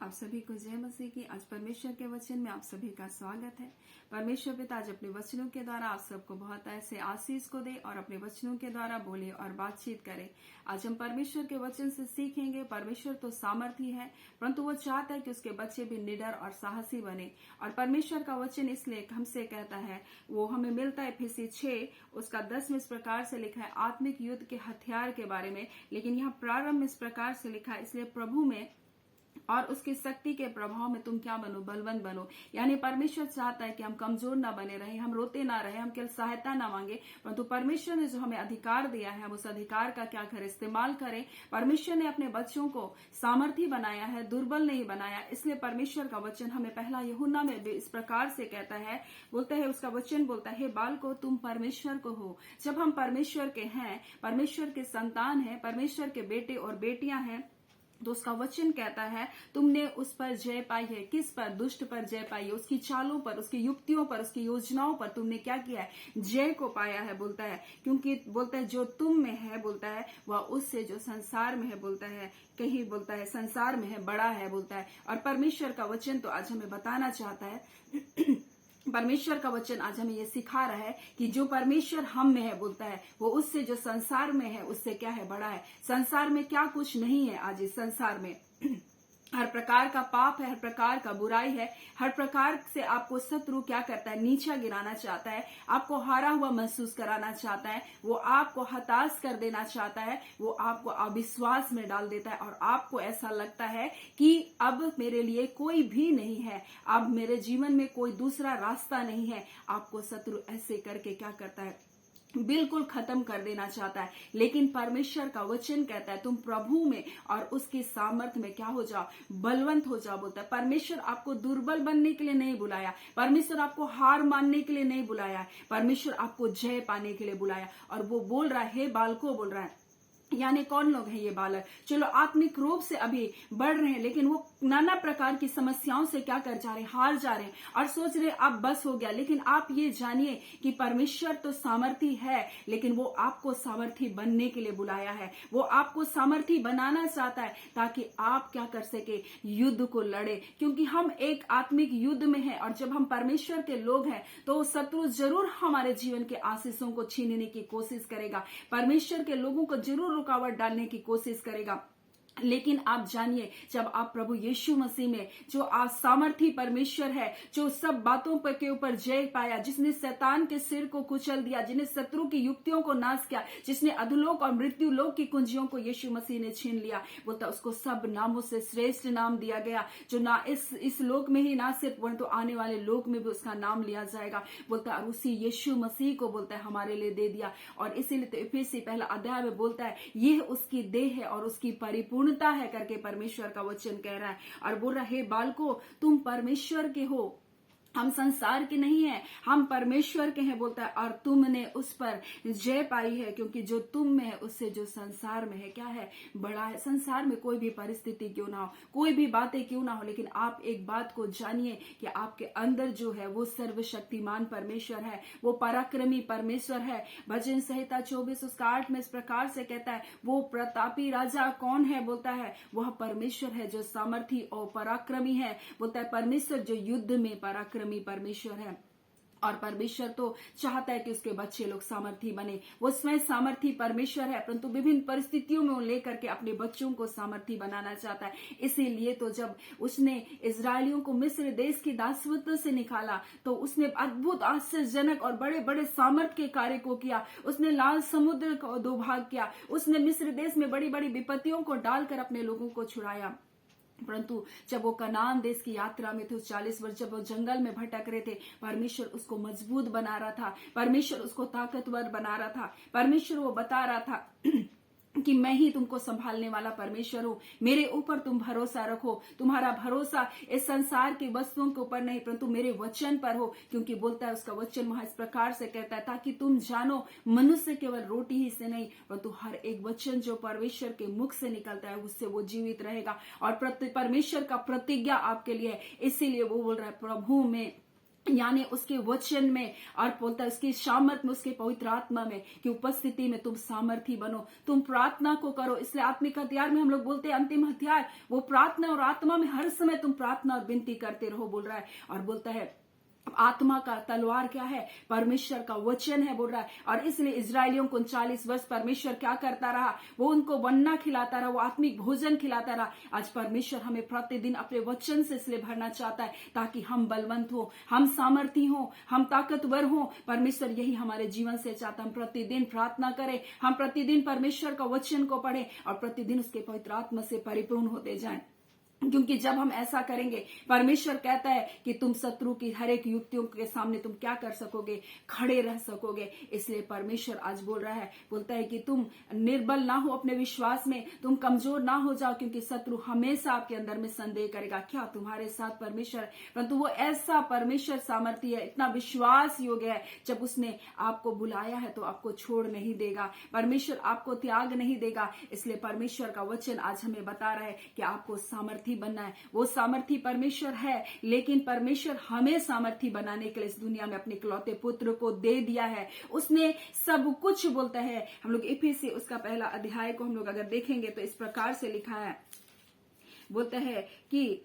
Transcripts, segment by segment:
आप सभी को जय मसीह की। आज परमेश्वर के वचन में आप सभी का स्वागत है। परमेश्वर पिता आज अपने वचनों के द्वारा आप सबको बहुत ऐसे आशीष को दे और अपने वचनों के द्वारा बोले और बातचीत करे। आज हम परमेश्वर के वचन से सीखेंगे। परमेश्वर तो सामर्थी है, परंतु वो चाहता है कि उसके बच्चे भी निडर और साहसी बने। और परमेश्वर का वचन इसलिए हमसे कहता है, वो हमें मिलता है इफिसी 6 उसका 10 में इस प्रकार से लिखा है, आत्मिक युद्ध के हथियार के बारे में। लेकिन यहाँ प्रारंभ इस प्रकार से लिखा है, इसलिए प्रभु में और उसकी शक्ति के प्रभाव में तुम क्या बनो, बलवंत बनो। यानी परमेश्वर चाहता है कि हम कमजोर ना बने रहे, हम रोते ना रहे, हम केवल सहायता ना मांगे, परंतु परमेश्वर ने जो हमें अधिकार दिया है हम उस अधिकार का क्या करें, इस्तेमाल करें। परमेश्वर ने अपने बच्चों को सामर्थी बनाया है, दुर्बल नहीं बनाया। इसलिए परमेश्वर का वचन हमें पहला यूहन्ना में भी इस प्रकार से कहता है, बोलता है, उसका वचन बोलता है, बालको तुम परमेश्वर को हो। जब हम परमेश्वर के हैं, परमेश्वर के संतान हैं, परमेश्वर के बेटे और बेटियां हैं, तो उसका वचन कहता है तुमने उस पर जय पाई है। किस पर? दुष्ट पर जय पाई है। उसकी चालों पर, उसकी युक्तियों पर, उसकी योजनाओं पर तुमने क्या किया है? जय को पाया है। बोलता है क्योंकि बोलता है जो तुम में है, बोलता है वह उससे जो संसार में है, बोलता है कहीं बोलता है संसार में है बड़ा है, बोलता है। और परमेश्वर का वचन तो आज हमें बताना चाहता है परमेश्वर का वचन आज हमें ये सिखा रहा है कि जो परमेश्वर हम में है, बोलता है वो उससे जो संसार में है उससे क्या है, बड़ा है। संसार में क्या कुछ नहीं है आज इस संसार में हर प्रकार का पाप है, हर प्रकार का बुराई है, हर प्रकार से आपको शत्रु क्या करता है, नीचा गिराना चाहता है, आपको हारा हुआ महसूस कराना चाहता है, वो आपको हताश कर देना चाहता है, वो आपको अविश्वास में डाल देता है और आपको ऐसा लगता है कि अब मेरे लिए कोई भी नहीं है, अब मेरे जीवन में कोई दूसरा रास्ता नहीं है। आपको शत्रु ऐसे करके क्या करता है, बिल्कुल खत्म कर देना चाहता है। लेकिन परमेश्वर का वचन कहता है तुम प्रभु में और उसकी सामर्थ्य में क्या हो जाओ, बलवंत हो जाओ। बोलता है परमेश्वर आपको दुर्बल बनने के लिए नहीं बुलाया, परमेश्वर आपको हार मानने के लिए नहीं बुलाया, परमेश्वर आपको जय पाने के लिए बुलाया। और वो बोल रहा है, हे बालको, बोल रहा है। यानी कौन लोग हैं ये बालक? चलो आत्मिक रूप से अभी बढ़ रहे हैं, लेकिन वो नाना प्रकार की समस्याओं से क्या कर जा रहे हैं, हार जा रहे हैं और सोच रहे अब बस हो गया। लेकिन आप ये जानिए कि परमेश्वर तो सामर्थी है, लेकिन वो आपको सामर्थी बनने के लिए बुलाया है। वो आपको सामर्थी बनाना चाहता है ताकि आप क्या कर सके, युद्ध को लड़े। क्योंकि हम एक आत्मिक युद्ध में हैं और जब हम परमेश्वर के लोग हैं तो शत्रु जरूर हमारे जीवन के आशीषों को छीनने की कोशिश करेगा, परमेश्वर के लोगों को जरूर रुकावट डालने की कोशिश करेगा। लेकिन आप जानिए, जब आप प्रभु यीशु मसीह में, जो आज सामर्थी परमेश्वर है, जो सब बातों पर के ऊपर जय पाया, जिसने शैतान के सिर को कुचल दिया, जिसने शत्रु की युक्तियों को नाश किया, जिसने अधोलोक और मृत्यु लोक की कुंजियों को यीशु मसीह ने छीन लिया, बोलता उसको सब नामों से श्रेष्ठ नाम दिया गया, जो ना इस लोक में ही ना सिर्फ परंतु आने वाले लोक में भी उसका नाम लिया जाएगा। बोलता है उसी यीशु मसीह को बोलता है हमारे लिए दे दिया। और इसीलिए तो इफिसी पहला अध्याय में बोलता है यह उसकी देह है और उसकी परिपूर्ण है करके परमेश्वर का वचन कह रहा है। और बोल रहा है, बालको तुम परमेश्वर के हो, हम संसार के नहीं हैं, हम परमेश्वर के हैं। बोलता है और तुमने उस पर जय पाई है, क्योंकि जो तुम में है उससे जो संसार में है क्या है, बड़ा है। संसार में कोई भी परिस्थिति क्यों ना हो, कोई भी बातें क्यों ना हो, लेकिन आप एक बात को जानिए कि आपके अंदर जो है वो सर्वशक्तिमान परमेश्वर है, वो पराक्रमी परमेश्वर है। भजन संहिता 24 उसका 8 में इस प्रकार से कहता है, वो प्रतापी राजा कौन है? बोलता है वह परमेश्वर है जो सामर्थी और पराक्रमी है। बोलता है परमेश्वर जो युद्ध में पराक्रमी परमेश्वर है। और परमेश्वर तो चाहता है कि उसके बच्चे लोग सामर्थी बने। वो स्वयं सामर्थी परमेश्वर है, परंतु विभिन्न परिस्थितियों में वो लेकर के अपने बच्चों को सामर्थी बनाना चाहता है। इसीलिए तो जब उसने इजरायलियों को मिस्र देश की दासत्व से निकाला तो उसने अद्भुत, आश्चर्यजनक और बड़े बड़े सामर्थ के कार्य को किया। उसने लाल समुद्र को दो भाग किया, उसने मिस्र देश में बड़ी बड़ी विपत्तियों को डालकर अपने लोगों को छुड़ाया। परंतु जब वो कनान देश की यात्रा में थे, 40 वर्ष जब वो जंगल में भटक रहे थे, परमेश्वर उसको मजबूत बना रहा था, परमेश्वर उसको ताकतवर बना रहा था, परमेश्वर वो बता रहा था कि मैं ही तुमको संभालने वाला परमेश्वर हूं, मेरे ऊपर तुम भरोसा रखो। तुम्हारा भरोसा इस संसार की वस्तुओं के ऊपर नहीं परंतु मेरे वचन पर हो, क्योंकि बोलता है उसका वचन वहां इस प्रकार से कहता है, ताकि तुम जानो मनुष्य केवल रोटी ही से नहीं परंतु हर एक वचन जो परमेश्वर के मुख से निकलता है उससे वो जीवित रहेगा। और परमेश्वर का प्रतिज्ञा आपके लिए है। इसीलिए वो बोल रहा है प्रभु में यानी उसके वचन में, और बोलता है उसकी सामर्थ में, उसके पवित्र आत्मा में की उपस्थिति में तुम सामर्थी बनो, तुम प्रार्थना को करो। इसलिए आत्मिक हथियार में हम लोग बोलते हैं अंतिम हथियार वो प्रार्थना, और आत्मा में हर समय तुम प्रार्थना और विनती करते रहो बोल रहा है। और बोलता है आत्मा का तलवार क्या है? परमेश्वर का वचन है बोल रहा है। और इसलिए इजरायलियों को 39 वर्ष परमेश्वर क्या करता रहा? वो उनको वन्ना खिलाता रहा, वो आत्मिक भोजन खिलाता रहा। आज परमेश्वर हमें प्रतिदिन अपने वचन से इसलिए भरना चाहता है ताकि हम बलवंत हो, हम सामर्थी हो, हम ताकतवर हो। परमेश्वर यही हमारे जीवन से चाहता है। हम प्रतिदिन प्रार्थना करें, हम प्रतिदिन परमेश्वर का वचन को पढ़ें और प्रतिदिन उसके पवित्र आत्मा से परिपूर्ण होते जाएं। क्योंकि जब हम ऐसा करेंगे, परमेश्वर कहता है कि तुम शत्रु की हर एक युक्तियों के सामने तुम क्या कर सकोगे? खड़े रह सकोगे। इसलिए परमेश्वर आज बोल रहा है, बोलता है कि तुम निर्बल ना हो अपने विश्वास में, तुम कमजोर ना हो जाओ, क्योंकि शत्रु हमेशा आपके अंदर में संदेह करेगा क्या तुम्हारे साथ परमेश्वर है। परंतु वो ऐसा परमेश्वर सामर्थी है, इतना विश्वास योग्य है, जब उसने आपको बुलाया है तो आपको छोड़ नहीं देगा, परमेश्वर आपको त्याग नहीं देगा। इसलिए परमेश्वर का वचन आज हमें बता रहा है कि आपको सामर्थी बनना है। वो सामर्थी परमेश्वर है, लेकिन परमेश्वर हमें सामर्थी बनाने के लिए इस दुनिया में अपने इकलौते पुत्र को दे दिया है। उसने सब कुछ, बोलता है हम लोग इफिसी उसका पहला अध्याय को हम लोग अगर देखेंगे तो इस प्रकार से लिखा है, बोलता है कि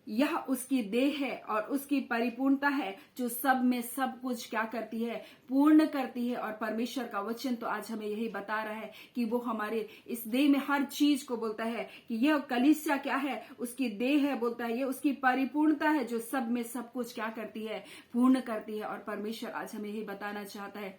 यह उसकी देह है और उसकी परिपूर्णता है, जो सब में सब कुछ क्या करती है? पूर्ण करती है। और परमेश्वर का वचन तो आज हमें यही बता रहा है कि वो हमारे इस देह में हर चीज को, बोलता है कि यह कलीसिया क्या है? उसकी देह है, बोलता है ये उसकी परिपूर्णता है, जो सब में सब कुछ क्या करती है? पूर्ण करती है। और परमेश्वर आज हमें यही बताना चाहता है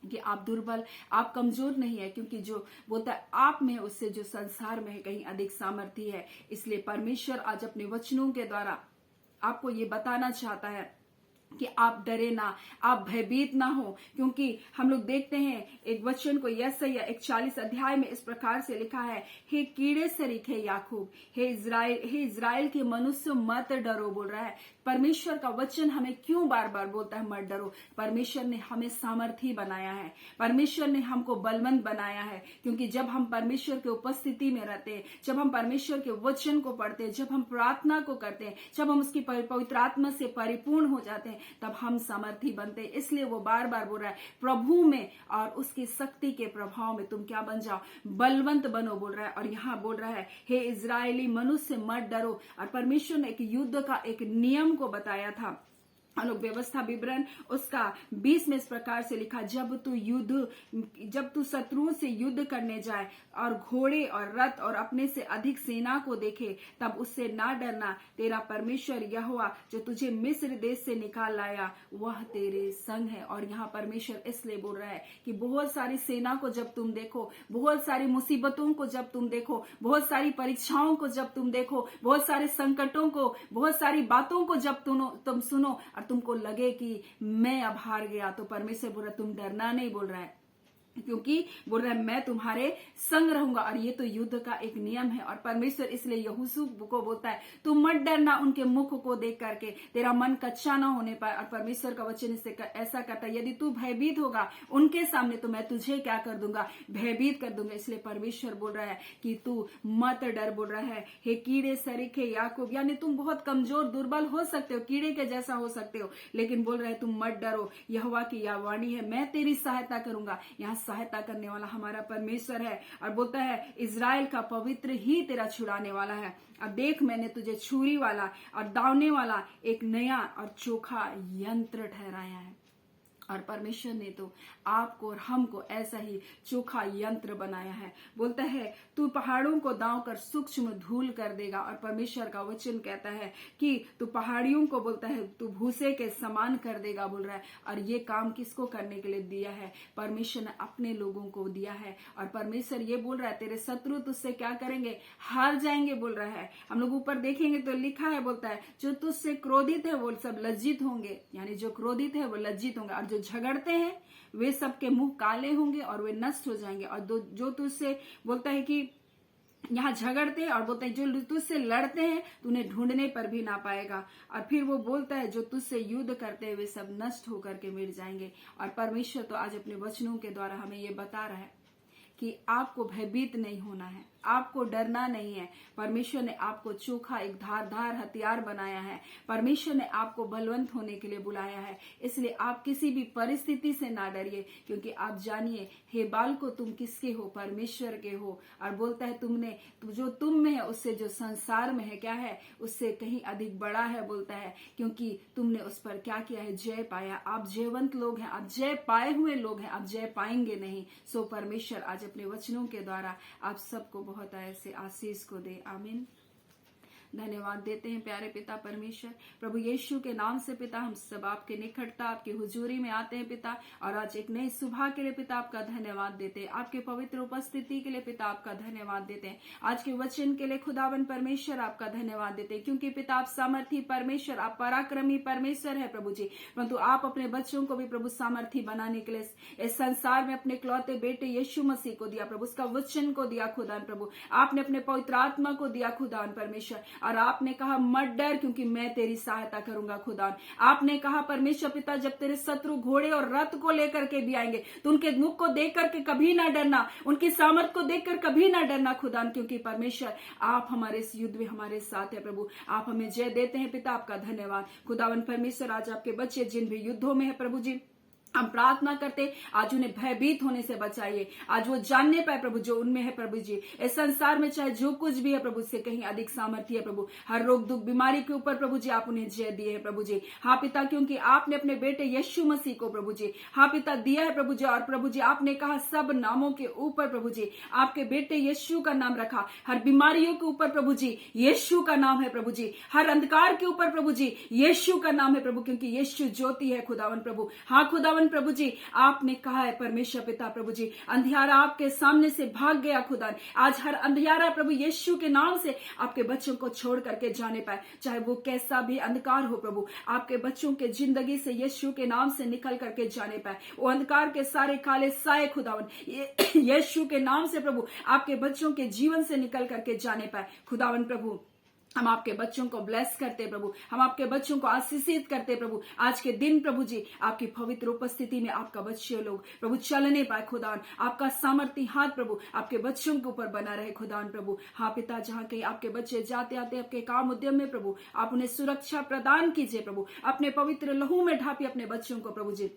कि आप दुर्बल, आप कमजोर नहीं है, क्योंकि जो बोलता है आप में उससे जो संसार में है कहीं अधिक सामर्थी है। इसलिए परमेश्वर आज अपने वचनों के द्वारा आपको ये बताना चाहता है कि आप डरे ना, आप भयभीत ना हो। क्योंकि हम लोग देखते हैं एक वचन को, यशायाह 41 अध्याय में इस प्रकार से लिखा है, हे कीड़े सरीखे याकूब, हे इज़राइल के मनुष्य मत डरो, बोल रहा है। परमेश्वर का वचन हमें क्यों बार बार बोलता है मत डरो? परमेश्वर ने हमें सामर्थी बनाया है, परमेश्वर ने हमको बलवंत बनाया है। क्योंकि जब हम परमेश्वर के उपस्थिति में रहते हैं, जब हम परमेश्वर के वचन को पढ़ते हैं, जब हम प्रार्थना को करते हैं, जब हम उसकी पवित्र आत्मा से परिपूर्ण हो जाते हैं, तब हम सामर्थी बनते हैं। इसलिए वो बार बार बोल रहा है प्रभु में और उसकी शक्ति के प्रभाव में तुम क्या बन जाओ? बलवंत बनो, बोल रहा है। और यहाँ बोल रहा है हे इजरायली मनुष्य मत डरो। और परमेश्वर ने एक युद्ध का एक नियम को बताया था। हम लोग व्यवस्था विवरण उसका 20 में इस प्रकार से लिखा, जब तू शत्रुओं से युद्ध करने जाए और घोड़े और रथ और अपने से अधिक सेना को देखे, तब उससे ना डरना। तेरा परमेश्वर यहोवा जो तुझे मिस्र देश से निकाल लाया, वह तेरे संग है। और यहाँ परमेश्वर इसलिए बोल रहा है कि बहुत सारी सेना को जब तुम देखो, बहुत सारी मुसीबतों को जब तुम देखो, बहुत सारी परीक्षाओं को जब तुम देखो, बहुत सारे संकटों को, बहुत सारी बातों को जब तुम सुनो और तुमको लगे कि मैं अब हार गया, तो परमेश्वर बोल रहा तुम डरना नहीं, बोल रहा है, क्योंकि बोल रहा है मैं तुम्हारे संग रहूंगा। और ये तो युद्ध का एक नियम है। और परमेश्वर इसलिए यहोशू को बोलता है तुम मत डरना उनके मुख को देख करके, तेरा मन कच्चा ना होने पाए। और परमेश्वर का वचन इससे ऐसा कहता है, यदि तू भयभीत होगा उनके सामने तो मैं तुझे क्या कर दूंगा? भयभीत कर दूंगा। इसलिए परमेश्वर बोल रहा है कि तू मत डर, बोल रहा है हे कीड़े सरीखे याकूब, यानी तुम बहुत कमजोर दुर्बल हो सकते हो, कीड़े के जैसा हो सकते हो, लेकिन बोल रहे हैं तुम मत डरो, यहोवा की यह वाणी है, मैं तेरी सहायता करूंगा। यहाँ सहायता करने वाला हमारा परमेश्वर है। और बोलता है इज़राइल का पवित्र ही तेरा छुड़ाने वाला है। अब देख मैंने तुझे छुरी वाला और दावने वाला एक नया और चोखा यंत्र ठहराया है। और परमेश्वर ने तो आपको और हमको ऐसा ही चोखा यंत्र बनाया है। बोलता है तू पहाड़ों को दांव कर सूक्ष्म धूल कर देगा। और परमेश्वर का वचन कहता है कि तू पहाड़ियों को, बोलता है तू भूसे के समान कर देगा, बोल रहा है। और ये काम किसको करने के लिए दिया है? परमेश्वर ने अपने लोगों को दिया है। और परमेश्वर ये बोल रहा है तेरे शत्रु तुझसे क्या करेंगे? हार जाएंगे, बोल रहा है। हम लोग ऊपर देखेंगे तो लिखा है, बोलता है जो तुझसे क्रोधित है वो सब लज्जित होंगे, यानी जो क्रोधित है वो लज्जित होंगे। और जो झगड़ते हैं वे सबके मुंह काले होंगे और वे नष्ट हो जाएंगे। और जो तुझसे, बोलता है कि यहाँ झगड़ते हैं और बोलते हैं जो तुझसे लड़ते हैं तो उन्हें ढूंढने पर भी ना पाएगा। और फिर वो बोलता है जो तुझसे युद्ध करते हैं वे सब नष्ट होकर के मिट जाएंगे। और परमेश्वर तो आज अपने वचनों के द्वारा हमें ये बता रहा है कि आपको भयभीत नहीं होना है, आपको डरना नहीं है। परमेश्वर ने आपको चोखा एक धारदार हथियार बनाया है। परमेश्वर ने आपको बलवंत होने के लिए बुलाया है। इसलिए आप किसी भी परिस्थिति से ना डरिए, क्योंकि आप जानिए हे बाल को तुम किसके हो, परमेश्वर के हो। और बोलता है तुमने जो तुम में है उससे जो संसार में है क्या है, उससे कहीं अधिक बड़ा है। बोलता है क्योंकि तुमने उस पर क्या किया है, जय पाया। आप जयवंत लोग हैं, आप जय पाए हुए लोग हैं, आप जय पाएंगे नहीं। सो परमेश्वर आज अपने वचनों के द्वारा आप सबको बहुत ऐसे आशीष को दे। आमीन। धन्यवाद देते हैं प्यारे पिता परमेश्वर, प्रभु यीशु के नाम से पिता हम सब आपके निकटता, आपकी हुजूरी में आते हैं पिता। और आज एक नई सुबह के लिए पिता आपका धन्यवाद देते हैं, आपके पवित्र उपस्थिति के लिए पिता आपका धन्यवाद देते हैं, आज के वचन के लिए खुदावन परमेश्वर आपका धन्यवाद देते हैं। क्योंकि पिता आप सामर्थी परमेश्वर, आप पराक्रमी परमेश्वर है प्रभु जी। परंतु आप अपने बच्चों को भी प्रभु सामर्थी बनाने के लिए इस संसार में अपने इकलौते बेटे यीशु मसीह को दिया प्रभु, उसका वचन को दिया खुदावन प्रभु। आपने अपने पवित्र आत्मा को दिया खुदावन परमेश्वर। और आपने कहा मत डर क्योंकि मैं तेरी सहायता करूंगा खुदा। आपने कहा परमेश्वर पिता जब तेरे शत्रु घोड़े और रथ को लेकर के भी आएंगे तो उनके मुख को देख करके कभी ना डरना, उनकी सामर्थ को देखकर कभी ना डरना खुदा, क्योंकि परमेश्वर आप हमारे इस युद्ध में हमारे साथ है प्रभु। आप हमें जय देते हैं पिता, आपका धन्यवाद खुदावन परमेश्वर। आज आपके बच्चे जिन भी युद्धों में है प्रभु जी, हम प्रार्थना करते आज उन्हें भयभीत होने से बचाइए। आज वो जानने पाए प्रभु जो उनमें है प्रभु जी। इस संसार में चाहे जो कुछ भी है प्रभु से कहीं अधिक सामर्थ्य है प्रभु। हर रोग दुख बीमारी के ऊपर प्रभु जी आप उन्हें जय दिए है प्रभु जी। हाँ पिता, क्योंकि आपने अपने बेटे यीशु मसीह को प्रभु जी हाँ पिता दिया है प्रभु जी। और प्रभु जी आपने कहा सब नामों के ऊपर प्रभु जी आपके बेटे यीशु का नाम रखा। हर बीमारियों के ऊपर प्रभु जी यीशु का नाम है प्रभु जी। हर अंधकार के ऊपर प्रभु जी यीशु का नाम है प्रभु, क्योंकि यीशु ज्योति है खुदावन प्रभु। हाँ खुदावन प्रभु जी आपने कहा है परमेश्वर पिता प्रभु जी अंधियारा आपके सामने से भाग गया खुदा। आज हर अंधियारा प्रभु यीशु के नाम से आपके बच्चों को छोड़ करके जाने पाए, चाहे वो कैसा भी अंधकार हो प्रभु। आपके बच्चों के जिंदगी से यीशु के नाम से निकल करके जाने पाए वो अंधकार के सारे काले साए खुदावन यीशु के नाम से प्रभु आपके बच्चों के जीवन से निकल करके जाने पाए खुदावन प्रभु। हम आपके बच्चों को ब्लेस करते प्रभु, हम आपके बच्चों को आशीषित करते प्रभु। आज के दिन प्रभु जी आपकी पवित्र उपस्थिति में आपका बच्चे लोग प्रभु चलने पाए खुदान। आपका सामर्थ्य हाथ प्रभु आपके बच्चों के ऊपर बना रहे खुदान प्रभु। हाँ पिता, जहाँ कहीं आपके बच्चे जाते आते आपके काम उद्यम में प्रभु आप उन्हें सुरक्षा प्रदान कीजिए प्रभु। अपने पवित्र लहू में ढापिए अपने बच्चों को प्रभु जी।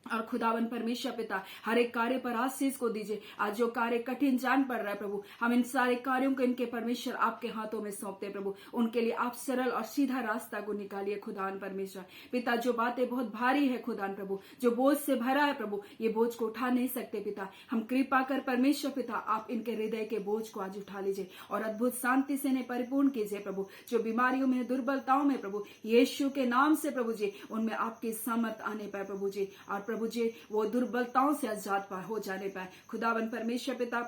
और खुदावन परमेश्वर पिता हर एक कार्य पर आशीष को दीजिए। आज जो कार्य कठिन जान पड़ रहा है प्रभु, हम इन सारे कार्यों को इनके परमेश्वर आपके हाथों में सौंपते प्रभु। उनके लिए आप सरल और सीधा रास्ता को निकालिए खुदावन परमेश्वर पिता। जो बातें बहुत भारी है खुदावन प्रभु, जो बोझ से भरा है प्रभु, ये बोझ को उठा नहीं सकते पिता। हम कृपा कर परमेश्वर पिता आप इनके हृदय के बोझ को आज उठा लीजिए और अद्भुत शांति से इन्हें परिपूर्ण कीजिए प्रभु। जो बीमारियों में दुर्बलताओं में प्रभु यीशु के नाम से प्रभु जी उनमें आपकी सामर्थ आने पाए प्रभु जी। और प्रभु जी वो दुर्बलताओं से आजाद हो जाने पाए खुदावन परमेश्वर पिता।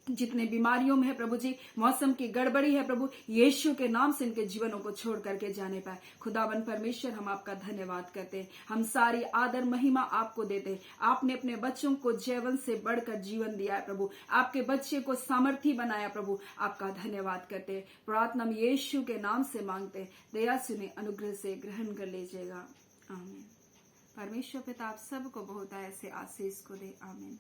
जितने बीमारियों में है प्रभु जी, मौसम की गड़बड़ी है प्रभु, यीशु के नाम से इनके जीवनों को छोड़ करके जाने पाए खुदावन परमेश्वर। हम आपका धन्यवाद करते हैं, हम सारी आदर महिमा आपको देते हैं। आपने अपने बच्चों को जीवन से बढ़कर जीवन दिया है प्रभु, आपके बच्चे को सामर्थी बनाया प्रभु। आपका धन्यवाद करते हैं। प्रार्थना हम यीशु के नाम से मांगते हैं, दया सुने अनुग्रह से ग्रहण कर लीजिएगा। आमीन। परमेश्वर पिता आप सबको बहुत ऐसे आशीष को दे। आमीन।